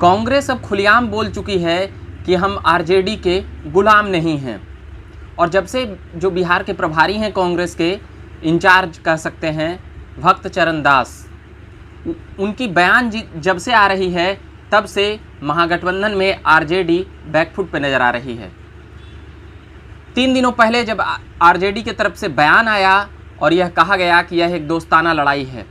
कांग्रेस अब खुलेआम बोल चुकी है कि हम आरजेडी के गुलाम नहीं हैं। और जब से जो बिहार के प्रभारी हैं कांग्रेस के इंचार्ज कह सकते हैं भक्त चरण दास, उनकी बयान जब से आ रही है तब से महागठबंधन में आरजेडी बैकफुट पे नज़र आ रही है। 3 दिनों पहले जब आरजेडी की तरफ से बयान आया और यह कहा गया कि यह एक दोस्ताना लड़ाई है,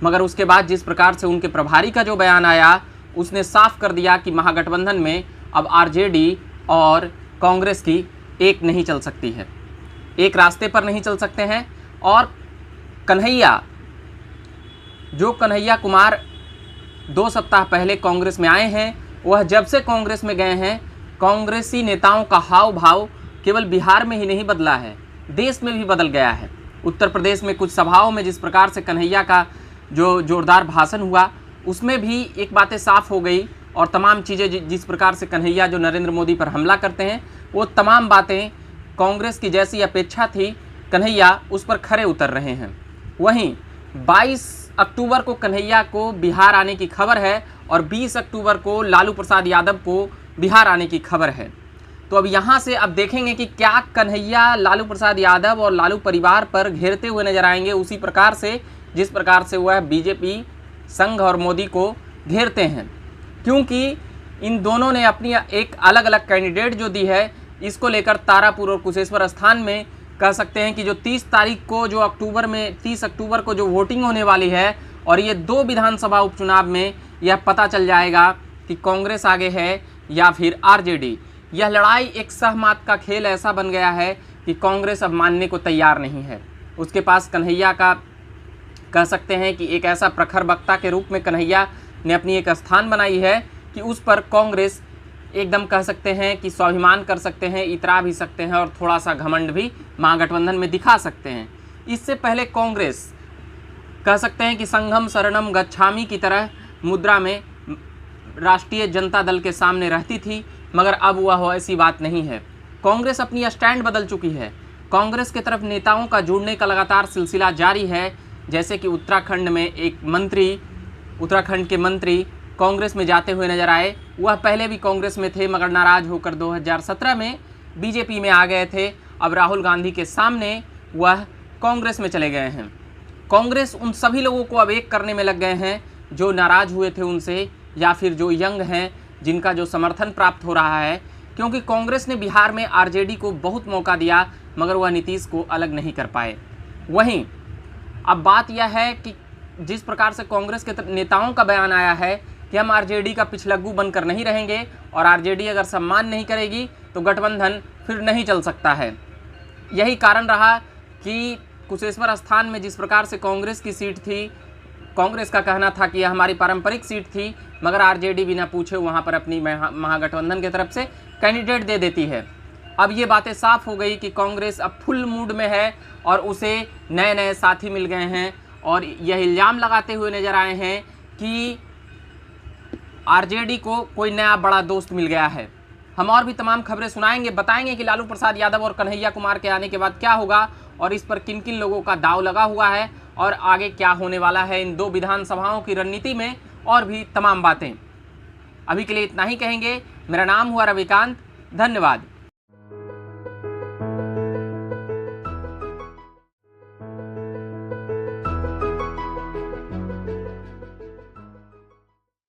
मगर उसके बाद जिस प्रकार से उनके प्रभारी का जो बयान आया उसने साफ कर दिया कि महागठबंधन में अब आरजेडी और कांग्रेस की एक नहीं चल सकती है, एक रास्ते पर नहीं चल सकते हैं। और कन्हैया कुमार 2 सप्ताह पहले कांग्रेस में आए हैं, वह जब से कांग्रेस में गए हैं कांग्रेसी नेताओं का हाव भाव केवल बिहार में ही नहीं बदला है, देश में भी बदल गया है। उत्तर प्रदेश में कुछ सभाओं में जिस प्रकार से कन्हैया का जो जोरदार भाषण हुआ उसमें भी एक बातें साफ हो गई, और तमाम चीज़ें जिस प्रकार से कन्हैया जो नरेंद्र मोदी पर हमला करते हैं वो तमाम बातें कांग्रेस की जैसी अपेक्षा थी कन्हैया उस पर खरे उतर रहे हैं। वहीं 22 अक्टूबर को कन्हैया को बिहार आने की खबर है और 20 अक्टूबर को लालू प्रसाद यादव को बिहार आने की खबर है। तो अब यहाँ से अब देखेंगे कि क्या कन्हैया लालू प्रसाद यादव और लालू परिवार पर घेरते हुए नजर आएंगे उसी प्रकार से जिस प्रकार से वह बीजेपी संघ और मोदी को घेरते हैं, क्योंकि इन दोनों ने अपनी एक अलग अलग कैंडिडेट जो दी है इसको लेकर तारापुर और कुशेश्वर स्थान में कह सकते हैं कि जो 30 तारीख को जो 30 अक्टूबर को जो वोटिंग होने वाली है और ये 2 विधानसभा उपचुनाव में यह पता चल जाएगा कि कांग्रेस आगे है या फिर आरजेडी। यह लड़ाई एक सहमत का खेल ऐसा बन गया है कि कांग्रेस अब मानने को तैयार नहीं है। उसके पास कन्हैया का कह सकते हैं कि एक ऐसा प्रखर वक्ता के रूप में कन्हैया ने अपनी एक स्थान बनाई है कि उस पर कांग्रेस एकदम कह सकते हैं कि स्वाभिमान कर सकते हैं, इतरा भी सकते हैं और थोड़ा सा घमंड भी महागठबंधन में दिखा सकते हैं। इससे पहले कांग्रेस कह सकते हैं कि संघम शरणम गच्छामि की तरह मुद्रा में राष्ट्रीय जनता दल के सामने रहती थी, मगर अब वह ऐसी बात नहीं है। कांग्रेस अपनी स्टैंड बदल चुकी है। कांग्रेस की तरफ नेताओं का जुड़ने का लगातार सिलसिला जारी है। जैसे कि उत्तराखंड के मंत्री कांग्रेस में जाते हुए नजर आए। वह पहले भी कांग्रेस में थे मगर नाराज होकर 2017 में बीजेपी में आ गए थे। अब राहुल गांधी के सामने वह कांग्रेस में चले गए हैं। कांग्रेस उन सभी लोगों को अब एक करने में लग गए हैं जो नाराज हुए थे उनसे, या फिर जो यंग हैं जिनका जो समर्थन प्राप्त हो रहा है, क्योंकि कांग्रेस ने बिहार में आरजेडी को बहुत मौका दिया मगर वह नीतीश को अलग नहीं कर पाए। वहीं अब बात यह है कि जिस प्रकार से कांग्रेस के नेताओं का बयान आया है कि हम आरजेडी का पिछलग्गू बनकर नहीं रहेंगे और आरजेडी अगर सम्मान नहीं करेगी तो गठबंधन फिर नहीं चल सकता है। यही कारण रहा कि कुशेश्वर स्थान में जिस प्रकार से कांग्रेस की सीट थी, कांग्रेस का कहना था कि यह हमारी पारंपरिक सीट थी, मगर आरजेडी बिना पूछे वहां पर अपनी महागठबंधन की तरफ से कैंडिडेट दे देती है। अब ये बातें साफ हो गई कि कांग्रेस अब फुल मूड में है और उसे नए नए साथी मिल गए हैं और यह इल्ज़ाम लगाते हुए नजर आए हैं कि आरजेडी को कोई नया बड़ा दोस्त मिल गया है। हम और भी तमाम खबरें सुनाएंगे, बताएंगे कि लालू प्रसाद यादव और कन्हैया कुमार के आने के बाद क्या होगा और इस पर किन किन लोगों का दांव लगा हुआ है और आगे क्या होने वाला है इन 2 विधानसभाओं की रणनीति में, और भी तमाम बातें। अभी के लिए इतना ही कहेंगे। मेरा नाम हुआ रविकांत। धन्यवाद।